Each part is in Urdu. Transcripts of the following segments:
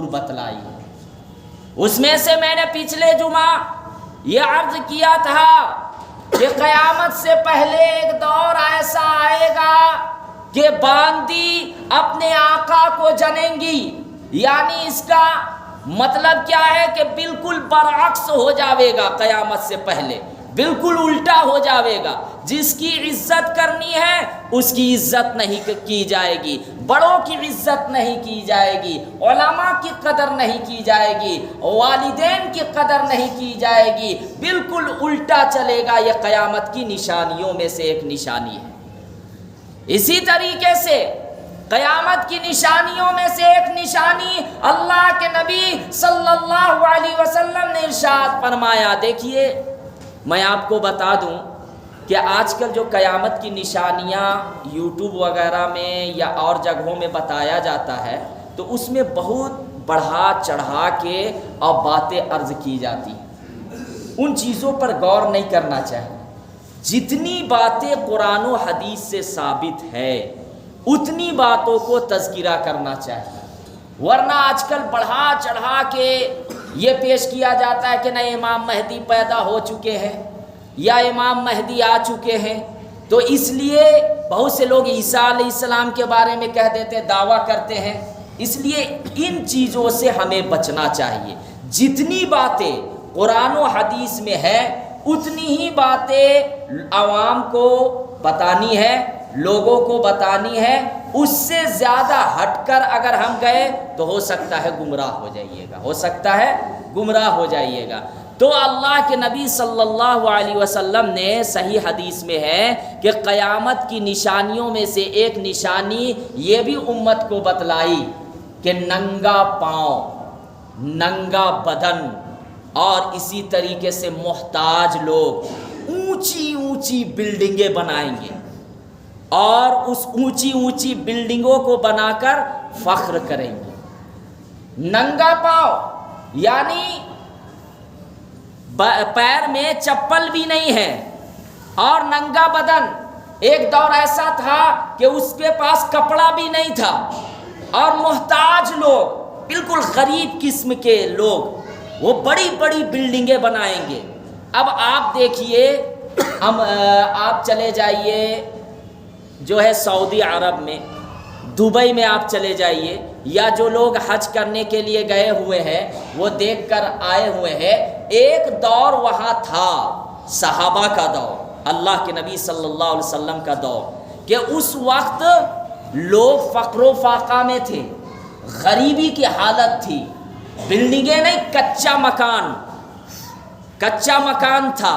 بتلائی ہے۔ اس میں سے میں نے پچھلے جمعہ یہ عرض کیا تھا کہ قیامت سے پہلے ایک دور ایسا آئے گا کہ باندی اپنے آقا کو جنیں گی، یعنی اس کا مطلب کیا ہے کہ بالکل برعکس ہو جاوے گا، قیامت سے پہلے بالکل الٹا ہو جاوے گا۔ جس کی عزت کرنی ہے اس کی عزت نہیں کی جائے گی، بڑوں کی عزت نہیں کی جائے گی، علماء کی قدر نہیں کی جائے گی، والدین کی قدر نہیں کی جائے گی، بالکل الٹا چلے گا۔ یہ قیامت کی نشانیوں میں سے ایک نشانی ہے۔ اسی طریقے سے قیامت کی نشانیوں میں سے ایک نشانی اللہ کے نبی صلی اللہ علیہ وسلم نے ارشاد فرمایا۔ دیکھیے میں آپ کو بتا دوں کہ آج کل جو قیامت کی نشانیاں یوٹیوب وغیرہ میں یا اور جگہوں میں بتایا جاتا ہے تو اس میں بہت بڑھا چڑھا کے اور باتیں عرض کی جاتی ہیں، ان چیزوں پر غور نہیں کرنا چاہیے۔ جتنی باتیں قرآن و حدیث سے ثابت ہے اتنی باتوں کو تذکرہ کرنا چاہیے، ورنہ آج کل بڑھا چڑھا کے یہ پیش کیا جاتا ہے کہ نئے امام مہدی پیدا ہو چکے ہیں یا امام مہدی آ چکے ہیں، تو اس لیے بہت سے لوگ عیسیٰ علیہ السلام کے بارے میں کہہ دیتے، دعویٰ کرتے ہیں۔ اس لیے ان چیزوں سے ہمیں بچنا چاہیے۔ جتنی باتیں قرآن و حدیث میں ہے اتنی ہی باتیں عوام کو بتانی ہے، لوگوں کو بتانی ہے۔ اس سے زیادہ ہٹ کر اگر ہم گئے تو ہو سکتا ہے گمراہ ہو جائیے گا، ہو سکتا ہے گمراہ ہو جائیے گا۔ تو اللہ کے نبی صلی اللہ علیہ وسلم نے صحیح حدیث میں ہے کہ قیامت کی نشانیوں میں سے ایک نشانی یہ بھی امت کو بتلائی کہ ننگا پاؤں، ننگا بدن اور اسی طریقے سے محتاج لوگ اونچی اونچی بلڈنگیں بنائیں گے اور اس اونچی اونچی بلڈنگوں کو بنا کر فخر کریں گے۔ ننگا پاؤں یعنی پیر میں چپل بھی نہیں ہے، اور ننگا بدن۔ ایک دور ایسا تھا کہ اس کے پاس کپڑا بھی نہیں تھا، اور محتاج لوگ، بالکل غریب قسم کے لوگ، وہ بڑی بڑی بلڈنگیں بنائیں گے۔ اب آپ دیکھیے، آپ چلے جائیے جو ہے سعودی عرب میں، دبئی میں آپ چلے جائیے، یا جو لوگ حج کرنے کے لیے گئے ہوئے ہیں وہ دیکھ کر آئے ہوئے ہیں۔ ایک دور وہاں تھا صحابہ کا دور، اللہ کے نبی صلی اللہ علیہ وسلم کا دور، کہ اس وقت لوگ فقر و فاقہ میں تھے، غریبی کی حالت تھی، بلڈنگیں نہیں، کچا مکان تھا۔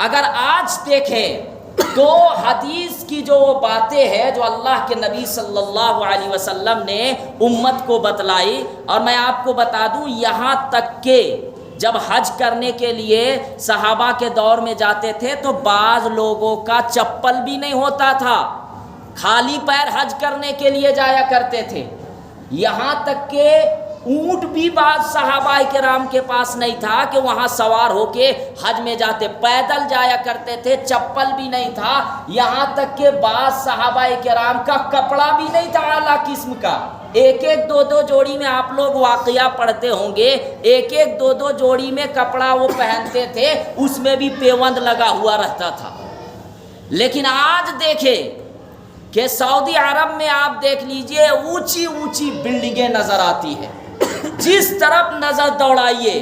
اگر آج دیکھیں تو حدیث کی جو باتیں ہیں جو اللہ کے نبی صلی اللہ علیہ وسلم نے امت کو بتلائی، اور میں آپ کو بتا دوں یہاں تک کہ جب حج کرنے کے لیے صحابہ کے دور میں جاتے تھے تو بعض لوگوں کا چپل بھی نہیں ہوتا تھا، خالی پیر حج کرنے کے لیے جایا کرتے تھے۔ یہاں تک کہ اونٹ بھی بعض صحابہ کرام کے پاس نہیں تھا کہ وہاں سوار ہو کے حج میں جاتے، پیدل جایا کرتے تھے، چپل بھی نہیں تھا۔ یہاں تک کہ بعض صحابہ کرام کا کپڑا بھی نہیں تھا اعلیٰ قسم کا، ایک ایک دو دو جوڑی میں آپ لوگ واقعہ پڑھتے ہوں گے، ایک ایک دو دو جوڑی میں کپڑا وہ پہنتے تھے، اس میں بھی پیوند لگا ہوا رہتا تھا۔ لیکن آج دیکھیں کہ سعودی عرب میں آپ دیکھ لیجئے اونچی اونچی بلڈنگیں نظر آتی ہیں، جس طرف نظر دوڑائیے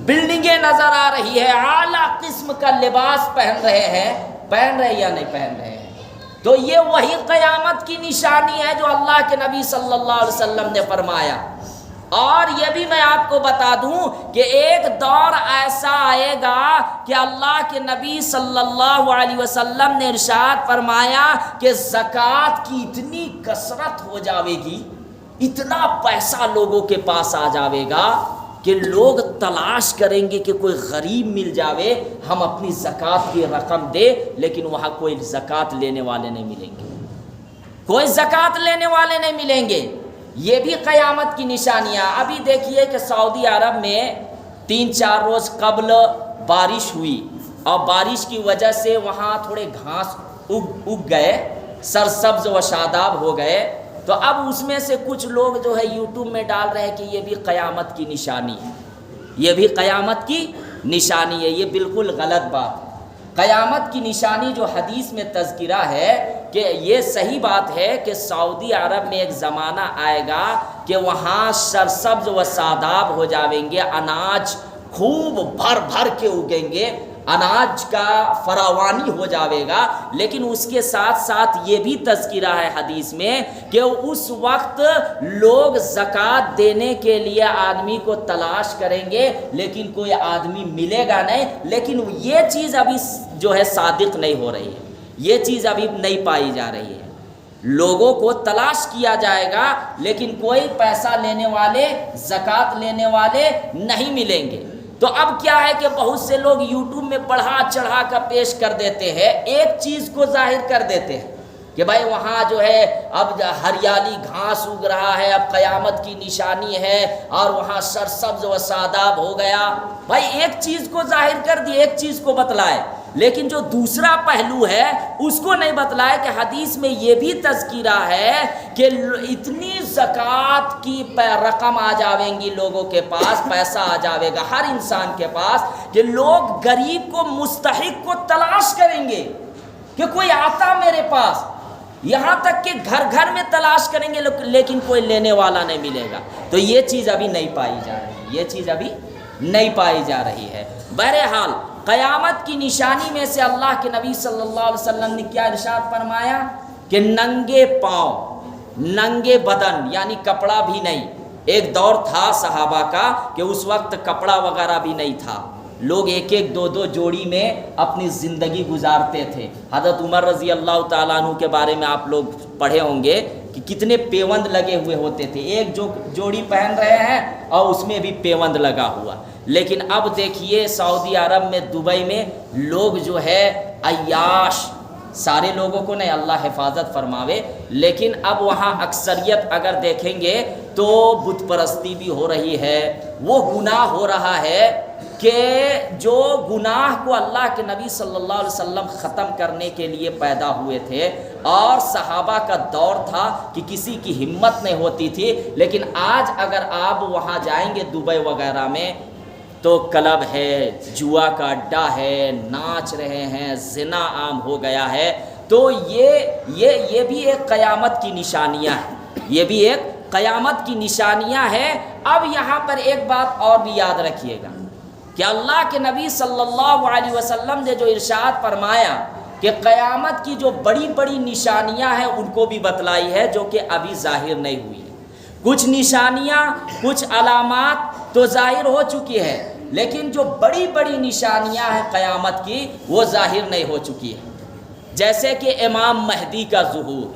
بلڈنگیں نظر آ رہی ہے، اعلیٰ قسم کا لباس پہن رہے یا نہیں پہن رہے ہیں۔ تو یہ وہی قیامت کی نشانی ہے جو اللہ کے نبی صلی اللہ علیہ وسلم نے فرمایا۔ اور یہ بھی میں آپ کو بتا دوں کہ ایک دور ایسا آئے گا کہ اللہ کے نبی صلی اللہ علیہ وسلم نے ارشاد فرمایا کہ زکوٰۃ کی اتنی کثرت ہو جاوے گی، اتنا پیسہ لوگوں کے پاس آ جاوے گا کہ لوگ تلاش کریں گے کہ کوئی غریب مل جاوے، ہم اپنی زکوٰۃ کی رقم دے، لیکن وہاں کوئی زکوٰۃ لینے والے نہیں ملیں گے، کوئی زکوٰۃ لینے والے نہیں ملیں گے۔ یہ بھی قیامت کی نشانیاں۔ ابھی دیکھیے کہ سعودی عرب میں 3-4 روز قبل بارش ہوئی، اور بارش کی وجہ سے وہاں تھوڑے گھاس اگ گئے، سرسبز و شاداب ہو گئے، تو اب اس میں سے کچھ لوگ جو ہے یوٹیوب میں ڈال رہے ہیں کہ یہ بھی قیامت کی نشانی ہے، یہ بھی قیامت کی نشانی ہے۔ یہ بالکل غلط بات ہے۔ قیامت کی نشانی جو حدیث میں تذکرہ ہے کہ یہ صحیح بات ہے کہ سعودی عرب میں ایک زمانہ آئے گا کہ وہاں سرسبز و شاداب ہو جائیں گے، اناج خوب بھر بھر کے اگیں گے، اناج کا فراوانی ہو جاوے گا، لیکن اس کے ساتھ ساتھ یہ بھی تذکرہ ہے حدیث میں کہ اس وقت لوگ زکوٰۃ دینے کے لیے آدمی کو تلاش کریں گے لیکن کوئی آدمی ملے گا نہیں۔ لیکن یہ چیز ابھی جو ہے صادق نہیں ہو رہی ہے، یہ چیز ابھی نہیں پائی جا رہی ہے۔ لوگوں کو تلاش کیا جائے گا لیکن کوئی پیسہ لینے والے، زکوٰۃ لینے والے نہیں ملیں گے۔ تو اب کیا ہے کہ بہت سے لوگ یوٹیوب میں بڑھا چڑھا کر پیش کر دیتے ہیں، ایک چیز کو ظاہر کر دیتے ہیں کہ بھائی وہاں جو ہے اب ہریالی گھاس اگ رہا ہے، اب قیامت کی نشانی ہے اور وہاں سرسبز و شاداب ہو گیا۔ بھائی ایک چیز کو ظاہر کر دی، ایک چیز کو بتلائے، لیکن جو دوسرا پہلو ہے اس کو نہیں بتلایا کہ حدیث میں یہ بھی تذکرہ ہے کہ اتنی زکوٰۃ کی رقم آ جاویں گی لوگوں کے پاس، پیسہ آ جاوے گا ہر انسان کے پاس کہ لوگ غریب کو، مستحق کو تلاش کریں گے کہ کوئی آتا میرے پاس، یہاں تک کہ گھر گھر میں تلاش کریں گے لیکن کوئی لینے والا نہیں ملے گا۔ تو یہ چیز ابھی نہیں پائی جا رہی، یہ چیز ابھی نہیں پائی جا رہی ہے۔ بہرحال قیامت کی نشانی میں سے اللہ کے نبی صلی اللہ علیہ وسلم نے کیا ارشاد فرمایا کہ ننگے پاؤں، ننگے بدن، یعنی کپڑا بھی نہیں۔ ایک دور تھا صحابہ کا کہ اس وقت کپڑا وغیرہ بھی نہیں تھا، لوگ ایک ایک دو دو جوڑی میں اپنی زندگی گزارتے تھے۔ حضرت عمر رضی اللہ تعالیٰ عنہ کے بارے میں آپ لوگ پڑھے ہوں گے کہ کتنے پیوند لگے ہوئے ہوتے تھے، ایک جو جوڑی پہن رہے ہیں اور اس میں بھی پیوند لگا ہوا۔ لیکن اب دیکھیے سعودی عرب میں، دبئی میں لوگ جو ہے عیاش، سارے لوگوں کو نہیں، اللہ حفاظت فرماوے، لیکن اب وہاں اکثریت اگر دیکھیں گے تو بت پرستی بھی ہو رہی ہے۔ وہ گناہ ہو رہا ہے کہ جو گناہ کو اللہ کے نبی صلی اللہ علیہ وسلم ختم کرنے کے لیے پیدا ہوئے تھے، اور صحابہ کا دور تھا کہ کسی کی ہمت نہیں ہوتی تھی، لیکن آج اگر آپ وہاں جائیں گے دبئی وغیرہ میں تو کلب ہے، جوا کا اڈا ہے، ناچ رہے ہیں، زنا عام ہو گیا ہے۔ تو یہ بھی ایک قیامت کی نشانیاں ہیں، یہ بھی ایک قیامت کی نشانیاں ہیں۔ اب یہاں پر ایک بات اور بھی یاد رکھیے گا کہ اللہ کے نبی صلی اللہ علیہ وسلم نے جو ارشاد فرمایا کہ قیامت کی جو بڑی بڑی نشانیاں ہیں ان کو بھی بتلائی ہے جو کہ ابھی ظاہر نہیں ہوئی ہے۔ کچھ نشانیاں، کچھ علامات تو ظاہر ہو چکی ہے، لیکن جو بڑی بڑی نشانیاں ہیں قیامت کی وہ ظاہر نہیں ہو چکی ہے۔ جیسے کہ امام مہدی کا ظہور،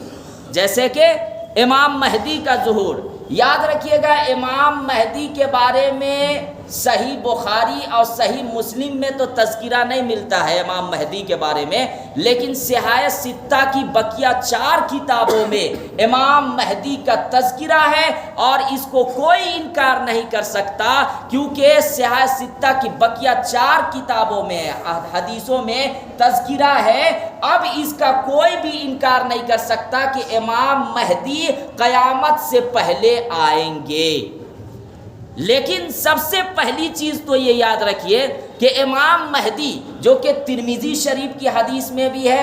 جیسے کہ امام مہدی کا ظہور۔ یاد رکھیے گا امام مہدی کے بارے میں صحیح بخاری اور صحیح مسلم میں تو تذکرہ نہیں ملتا ہے امام مہدی کے بارے میں، لیکن صحاح ستہ کی بقیہ 4 کتابوں میں امام مہدی کا تذکرہ ہے، اور اس کو کوئی انکار نہیں کر سکتا کیونکہ صحاح ستہ کی بقیہ 4 کتابوں میں، حدیثوں میں تذکرہ ہے۔ اب اس کا کوئی بھی انکار نہیں کر سکتا کہ امام مہدی قیامت سے پہلے آئیں گے۔ لیکن سب سے پہلی چیز تو یہ یاد رکھیے کہ امام مہدی، جو کہ ترمذی شریف کی حدیث میں بھی ہے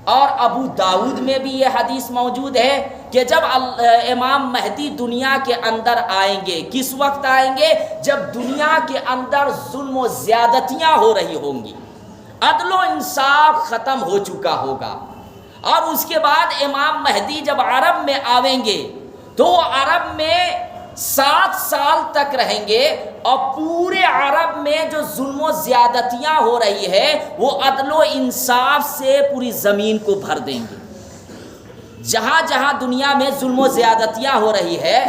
اور ابو داؤد میں بھی یہ حدیث موجود ہے کہ جب امام مہدی دنیا کے اندر آئیں گے، کس وقت آئیں گے؟ جب دنیا کے اندر ظلم و زیادتیاں ہو رہی ہوں گی، عدل و انصاف ختم ہو چکا ہوگا، اور اس کے بعد امام مہدی جب عرب میں آئیں گے تو وہ عرب میں 7 سال تک رہیں گے، اور پورے عرب میں جو ظلم و زیادتیاں ہو رہی ہے وہ عدل و انصاف سے پوری زمین کو بھر دیں گے۔ جہاں جہاں دنیا میں ظلم و زیادتیاں ہو رہی ہے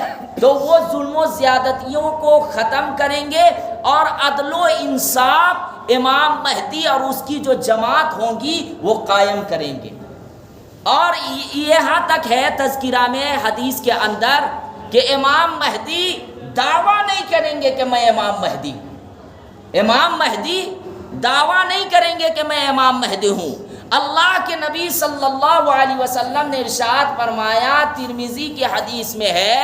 تو وہ ظلم و زیادتیوں کو ختم کریں گے، اور عدل و انصاف امام مہدی اور اس کی جو جماعت ہوں گی وہ قائم کریں گے۔ اور یہاں تک ہے تذکرہ میں حدیث کے اندر کہ امام مہدی دعویٰ نہیں کریں گے کہ میں امام مہدی ہوں، امام مہدی دعویٰ نہیں کریں گے کہ میں امام مہدی ہوں، اللہ کے نبی صلی اللہ علیہ وسلم نے ارشاد فرمایا، ترمذی کی حدیث میں ہے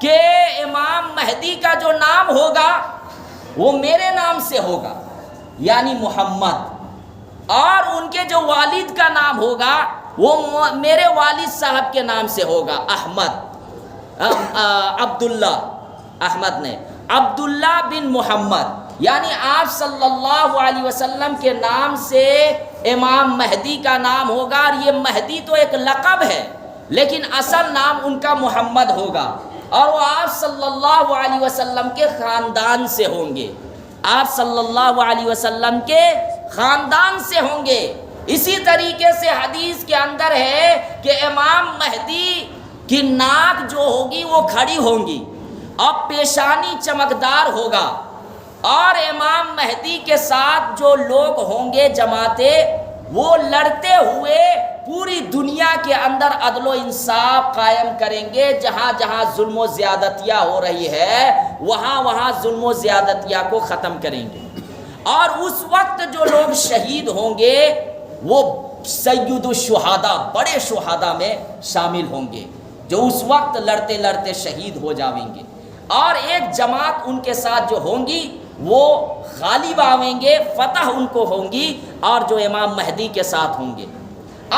کہ امام مہدی کا جو نام ہوگا وہ میرے نام سے ہوگا، یعنی محمد، اور ان کے جو والد کا نام ہوگا وہ میرے والد صاحب کے نام سے ہوگا، احمد، عبداللہ، احمد نے عبداللہ بن محمد، یعنی آپ صلی اللہ علیہ وسلم کے نام سے امام مہدی کا نام ہوگا۔ اور یہ مہدی تو ایک لقب ہے، لیکن اصل نام ان کا محمد ہوگا، اور وہ آپ صلی اللہ علیہ وسلم کے خاندان سے ہوں گے، آپ صلی اللہ علیہ وسلم کے خاندان سے ہوں گے۔ اسی طریقے سے حدیث کے اندر ہے کہ امام مہدی کی ناک جو ہوگی وہ کھڑی ہوں گی اور پیشانی چمکدار ہوگا، اور امام مہدی کے ساتھ جو لوگ ہوں گے جماعتیں، وہ لڑتے ہوئے پوری دنیا کے اندر عدل و انصاف قائم کریں گے، جہاں جہاں ظلم و زیادتیاں ہو رہی ہے وہاں وہاں ظلم و زیادتیاں کو ختم کریں گے۔ اور اس وقت جو لوگ شہید ہوں گے وہ سید الشہداء، بڑے شہداء میں شامل ہوں گے، جو اس وقت لڑتے لڑتے شہید ہو جاویں گے، اور ایک جماعت ان کے ساتھ جو ہوں گی وہ غالب آویں گے، فتح ان کو ہوں گی، اور جو امام مہدی کے ساتھ ہوں گے۔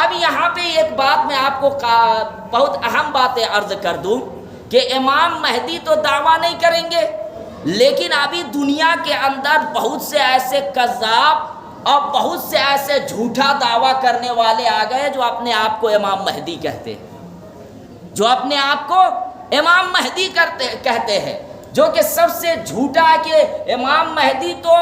اب یہاں پہ ایک بات میں آپ کو بہت اہم باتیں عرض کر دوں کہ امام مہدی تو دعویٰ نہیں کریں گے، لیکن ابھی دنیا کے اندر بہت سے ایسے کذاب اور بہت سے ایسے جھوٹا دعویٰ کرنے والے آ گئے جو اپنے آپ کو امام مہدی کہتے ہیں، جو اپنے آپ کو امام مہدی کہتے ہیں، جو کہ سب سے جھوٹا ہے کہ امام مہدی تو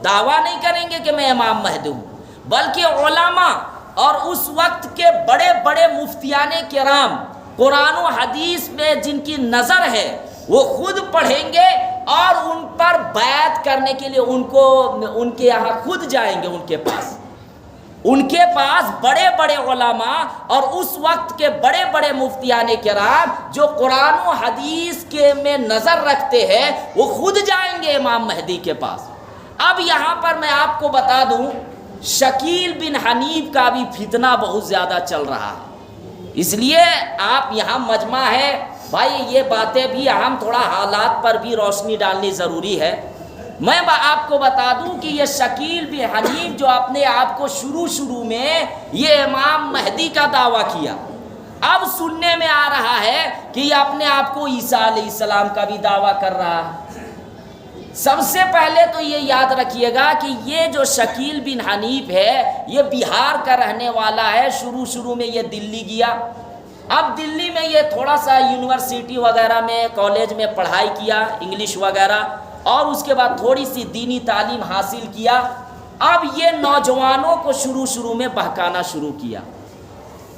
دعویٰ نہیں کریں گے کہ میں امام مہدی ہوں، بلکہ علماء اور اس وقت کے بڑے بڑے مفتیان کرام قرآن و حدیث میں جن کی نظر ہے وہ خود پڑھیں گے اور ان پر بیعت کرنے کے لیے ان کے یہاں خود جائیں گے، ان کے پاس بڑے بڑے علماء اور اس وقت کے بڑے بڑے مفتیان کرام جو قرآن و حدیث کے میں نظر رکھتے ہیں وہ خود جائیں گے امام مہدی کے پاس۔ اب یہاں پر میں آپ کو بتا دوں، شکیل بن حنیف کا بھی فتنہ بہت زیادہ چل رہا ہے، اس لیے آپ یہاں مجمع ہے بھائی، یہ باتیں بھی ہم تھوڑا حالات پر بھی روشنی ڈالنی ضروری ہے۔ میں آپ کو بتا دوں کہ یہ شکیل بن حنیف جو اپنے آپ کو شروع میں یہ امام مہدی کا دعویٰ کیا، اب سننے میں آ رہا ہے کہ یہ اپنے آپ کو عیسیٰ علیہ السلام کا بھی دعویٰ کر رہا ہے۔ سب سے پہلے تو یہ یاد رکھیے گا کہ یہ جو شکیل بن حنیف ہے یہ بہار کا رہنے والا ہے، شروع میں یہ دلی گیا، اب دلی میں یہ تھوڑا سا یونیورسٹی وغیرہ میں کالج میں پڑھائی کیا، انگلش وغیرہ، اور اس کے بعد تھوڑی سی دینی تعلیم حاصل کیا۔ اب یہ نوجوانوں کو شروع میں بہکانا شروع کیا،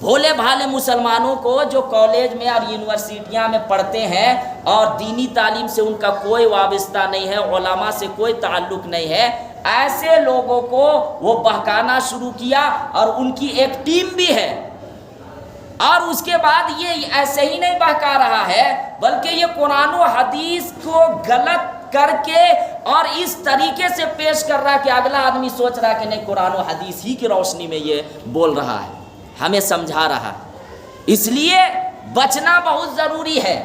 بھولے بھالے مسلمانوں کو جو کالج میں اور یونیورسٹیاں میں پڑھتے ہیں اور دینی تعلیم سے ان کا کوئی وابستہ نہیں ہے، علماء سے کوئی تعلق نہیں ہے، ایسے لوگوں کو وہ بہکانا شروع کیا، اور ان کی ایک ٹیم بھی ہے۔ اور اس کے بعد یہ ایسے ہی نہیں بہکا رہا ہے بلکہ یہ قرآن و حدیث کو غلط کر کے اور اس طریقے سے پیش کر رہا کہ اگلا آدمی سوچ رہا کہ نہیں قرآن و حدیث ہی کی روشنی میں یہ بول رہا ہے، ہمیں سمجھا رہا ہے۔ اس لیے بچنا بہت ضروری ہے۔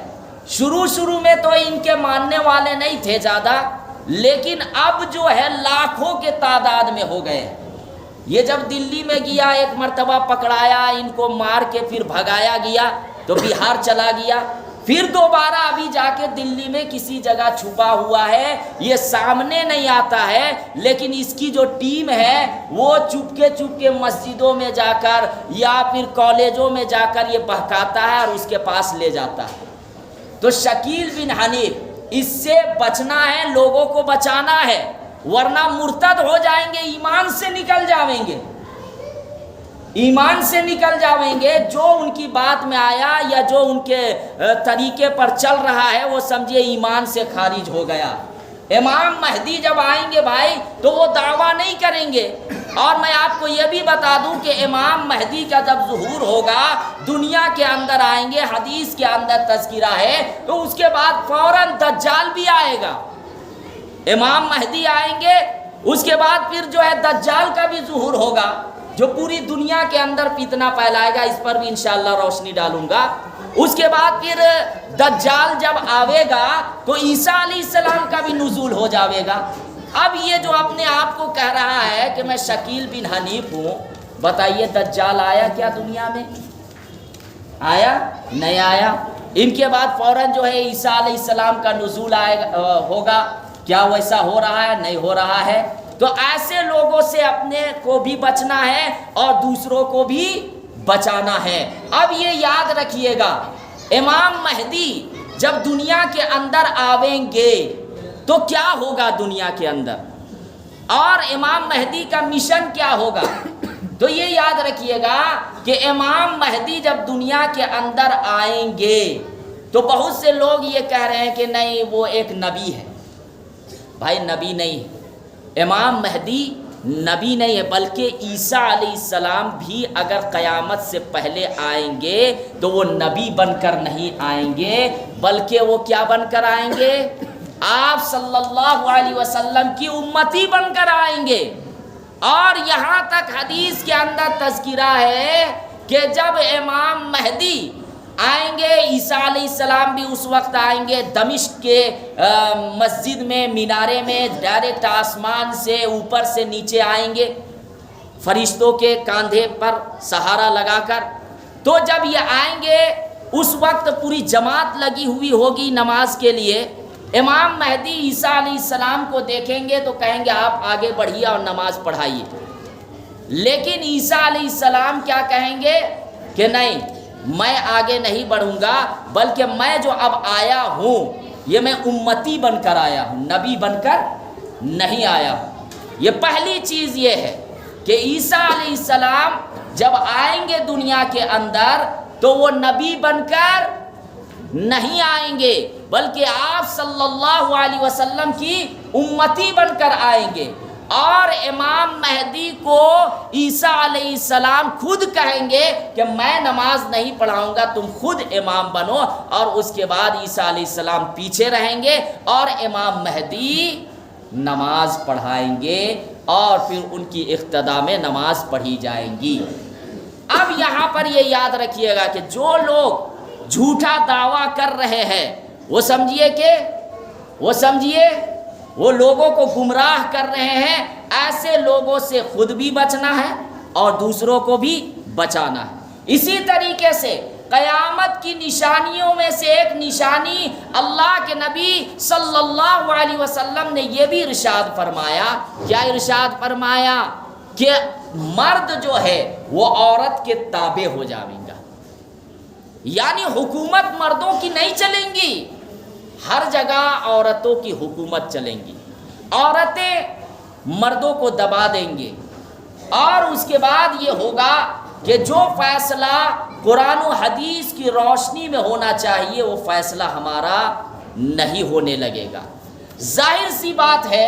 شروع میں تو ان کے ماننے والے نہیں تھے زیادہ، لیکن اب جو ہے لاکھوں کے تعداد میں ہو گئے۔ یہ جب دلی میں گیا ایک مرتبہ پکڑایا، ان کو مار کے پھر بھگایا گیا تو بہار چلا گیا، پھر دوبارہ ابھی جا کے دلی میں کسی جگہ چھپا ہوا ہے، یہ سامنے نہیں آتا ہے، لیکن اس کی جو ٹیم ہے وہ چپ کے مسجدوں میں جا کر یا پھر کالجوں میں جا کر یہ بہکاتا ہے اور اس کے پاس لے جاتا ہے۔ تو شکیل بن حنیف، اس سے بچنا ہے، لوگوں کو بچانا ہے، ورنہ مرتد ہو جائیں گے، ایمان سے نکل جاویں گے، ایمان سے نکل جاویں گے۔ جو ان کی بات میں آیا یا جو ان کے طریقے پر چل رہا ہے وہ سمجھے ایمان سے خارج ہو گیا۔ امام مہدی جب آئیں گے بھائی تو وہ دعویٰ نہیں کریں گے۔ اور میں آپ کو یہ بھی بتا دوں کہ امام مہدی کا جب ظہور ہوگا، دنیا کے اندر آئیں گے، حدیث کے اندر تذکرہ ہے، تو اس کے بعد فوراً دجال بھی آئے گا۔ امام مہدی آئیں گے، اس کے بعد پھر جو ہے دجال کا بھی ظہور ہوگا۔ جو پوری دنیا کے اندر فتنہ پھیلائے گا، اس پر بھی انشاءاللہ روشنی ڈالوں گا۔ اس کے بعد پھر دجال جب آوے گا تو عیسیٰ علیہ السلام کا بھی نزول ہو جاوے گا۔ اب یہ جو اپنے آپ کو کہہ رہا ہے کہ میں شکیل بن حنیف ہوں، بتائیے دجال آیا کیا دنیا میں؟ آیا؟ نہیں آیا۔ ان کے بعد فوراً جو ہے عیسیٰ علیہ السلام کا نزول ہوگا۔ کیا ویسا ہو رہا ہے؟ نہیں ہو رہا ہے۔ تو ایسے لوگوں سے اپنے کو بھی بچنا ہے اور دوسروں کو بھی بچانا ہے۔ اب یہ یاد رکھیے گا، امام مہدی جب دنیا کے اندر آویں گے تو کیا ہوگا دنیا کے اندر، اور امام مہدی کا مشن کیا ہوگا؟ تو یہ یاد رکھیے گا کہ امام مہدی جب دنیا کے اندر آئیں گے تو بہت سے لوگ یہ کہہ رہے ہیں کہ نہیں وہ ایک نبی ہے۔ بھائی نبی نہیں ہے، امام مہدی نبی نہیں ہے، بلکہ عیسیٰ علیہ السلام بھی اگر قیامت سے پہلے آئیں گے تو وہ نبی بن کر نہیں آئیں گے، بلکہ وہ کیا بن کر آئیں گے؟ آپ صلی اللہ علیہ وسلم کی امتی بن کر آئیں گے۔ اور یہاں تک حدیث کے اندر تذکرہ ہے کہ جب امام مہدی آئیں گے، عیسیٰ علیہ السلام بھی اس وقت آئیں گے، دمشق کے مسجد میں مینارے میں ڈائریکٹ آسمان سے اوپر سے نیچے آئیں گے فرشتوں کے کاندھے پر سہارا لگا کر۔ تو جب یہ آئیں گے اس وقت پوری جماعت لگی ہوئی ہوگی نماز کے لیے۔ امام مہدی عیسیٰ علیہ السلام کو دیکھیں گے تو کہیں گے آپ آگے بڑھیے اور نماز پڑھائیے، لیکن عیسیٰ علیہ السلام کیا کہیں گے کہ نہیں، میں آگے نہیں بڑھوں گا، بلکہ میں جو اب آیا ہوں یہ میں امتی بن کر آیا ہوں، نبی بن کر نہیں آیا ہوں۔ یہ پہلی چیز یہ ہے کہ عیسیٰ علیہ السلام جب آئیں گے دنیا کے اندر تو وہ نبی بن کر نہیں آئیں گے، بلکہ آپ صلی اللہ علیہ وسلم کی امتی بن کر آئیں گے۔ اور امام مہدی کو عیسیٰ علیہ السلام خود کہیں گے کہ میں نماز نہیں پڑھاؤں گا، تم خود امام بنو، اور اس کے بعد عیسیٰ علیہ السلام پیچھے رہیں گے اور امام مہدی نماز پڑھائیں گے اور پھر ان کی اقتداء میں نماز پڑھی جائیں گی۔ اب یہاں پر یہ یاد رکھیے گا کہ جو لوگ جھوٹا دعویٰ کر رہے ہیں وہ سمجھیے وہ لوگوں کو گمراہ کر رہے ہیں۔ ایسے لوگوں سے خود بھی بچنا ہے اور دوسروں کو بھی بچانا ہے۔ اسی طریقے سے قیامت کی نشانیوں میں سے ایک نشانی اللہ کے نبی صلی اللہ علیہ وسلم نے یہ بھی ارشاد فرمایا۔ کیا ارشاد فرمایا؟ کہ مرد جو ہے وہ عورت کے تابع ہو جائیں گا، یعنی حکومت مردوں کی نہیں چلیں گی، ہر جگہ عورتوں کی حکومت چلیں گی، عورتیں مردوں کو دبا دیں گے۔ اور اس کے بعد یہ ہوگا کہ جو فیصلہ قرآن و حدیث کی روشنی میں ہونا چاہیے وہ فیصلہ ہمارا نہیں ہونے لگے گا۔ ظاہر سی بات ہے،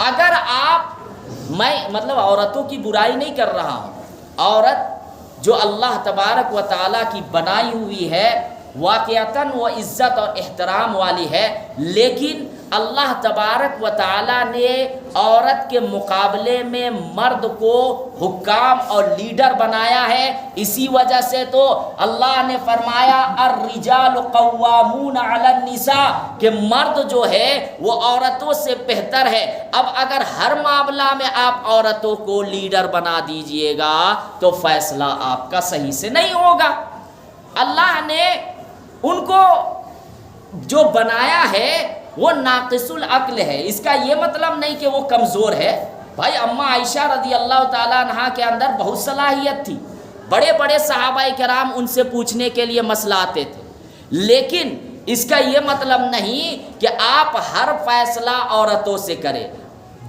اگر میں عورتوں کی برائی نہیں کر رہا ہوں، عورت جو اللہ تبارک و تعالیٰ کی بنائی ہوئی ہے واقعتاً وہ عزت اور احترام والی ہے، لیکن اللہ تبارک و تعالیٰ نے عورت کے مقابلے میں مرد کو حکام اور لیڈر بنایا ہے۔ اسی وجہ سے تو اللہ نے فرمایا الرجال قوامون علی النساء، کہ مرد جو ہے وہ عورتوں سے بہتر ہے۔ اب اگر ہر معاملہ میں آپ عورتوں کو لیڈر بنا دیجئے گا تو فیصلہ آپ کا صحیح سے نہیں ہوگا۔ اللہ نے ان کو جو بنایا ہے وہ ناقص العقل ہے، اس کا یہ مطلب نہیں کہ وہ کمزور ہے۔ بھائی اماں عائشہ رضی اللہ تعالیٰ عنہا کے اندر بہت صلاحیت تھی، بڑے بڑے صحابہ کرام ان سے پوچھنے کے لیے مسئلہ آتے تھے، لیکن اس کا یہ مطلب نہیں کہ آپ ہر فیصلہ عورتوں سے کریں۔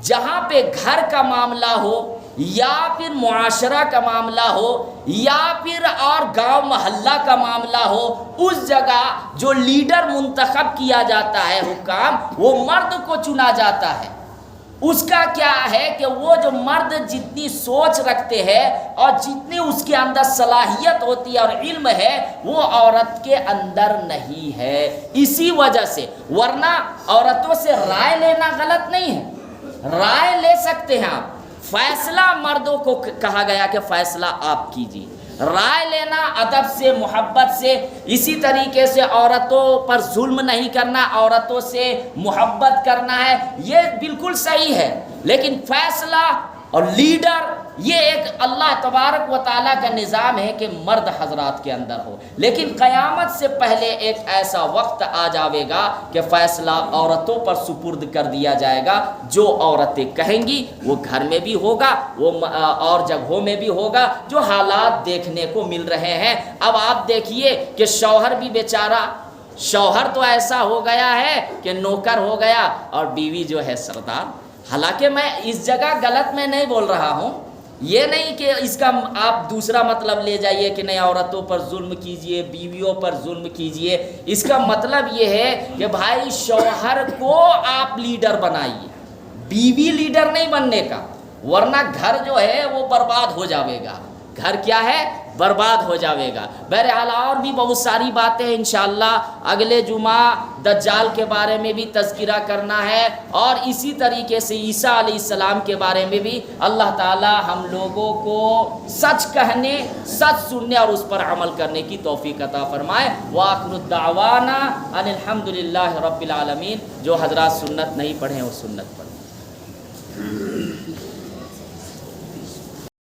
جہاں پہ گھر کا معاملہ ہو یا پھر معاشرہ کا معاملہ ہو یا پھر اور گاؤں محلہ کا معاملہ ہو، اس جگہ جو لیڈر منتخب کیا جاتا ہے، حکام، وہ مرد کو چنا جاتا ہے۔ اس کا کیا ہے کہ وہ جو مرد جتنی سوچ رکھتے ہیں اور جتنی اس کے اندر صلاحیت ہوتی ہے اور علم ہے وہ عورت کے اندر نہیں ہے۔ اسی وجہ سے، ورنہ عورتوں سے رائے لینا غلط نہیں ہے، رائے لے سکتے ہیں آپ، فیصلہ مردوں کو کہا گیا کہ فیصلہ آپ کیجیے، رائے لینا ادب سے، محبت سے، اسی طریقے سے عورتوں پر ظلم نہیں کرنا، عورتوں سے محبت کرنا ہے، یہ بالکل صحیح ہے، لیکن فیصلہ اور لیڈر یہ ایک اللہ تبارک و تعالیٰ کا نظام ہے کہ مرد حضرات کے اندر ہو، لیکن قیامت سے پہلے ایک ایسا وقت آ جاوے گا کہ فیصلہ عورتوں پر سپرد کر دیا جائے گا، جو عورتیں کہیں گی وہ گھر میں بھی ہوگا، وہ اور جگہوں میں بھی ہوگا، جو حالات دیکھنے کو مل رہے ہیں۔ اب آپ دیکھیے کہ شوہر بھی بیچارہ، شوہر تو ایسا ہو گیا ہے کہ نوکر ہو گیا، اور بیوی جو ہے سردار۔ حالانکہ میں اس جگہ غلط میں نہیں بول رہا ہوں، یہ نہیں کہ اس کا آپ دوسرا مطلب لے جائیے کہ نہیں عورتوں پر ظلم کیجئے، بیویوں پر ظلم کیجئے۔ اس کا مطلب یہ ہے کہ بھائی شوہر کو آپ لیڈر بنائیے، بیوی لیڈر نہیں بننے کا، ورنہ گھر جو ہے وہ برباد ہو جاوے گا، گھر کیا ہے؟ برباد ہو جاوے گا۔ بہرحال اور بھی بہت ساری باتیں انشاءاللہ اگلے جمعہ دجال کے بارے میں بھی تذکرہ کرنا ہے، اور اسی طریقے سے عیسیٰ علیہ السلام کے بارے میں بھی اللہ تعالی ہم لوگوں کو سچ کہنے، سچ سننے اور اس پر عمل کرنے کی توفیق عطا فرمائے۔ وآخر الدعوانا ان الحمدللہ رب العالمین۔ جو حضرات سنت نہیں پڑھیں وہ سنت پڑھیں۔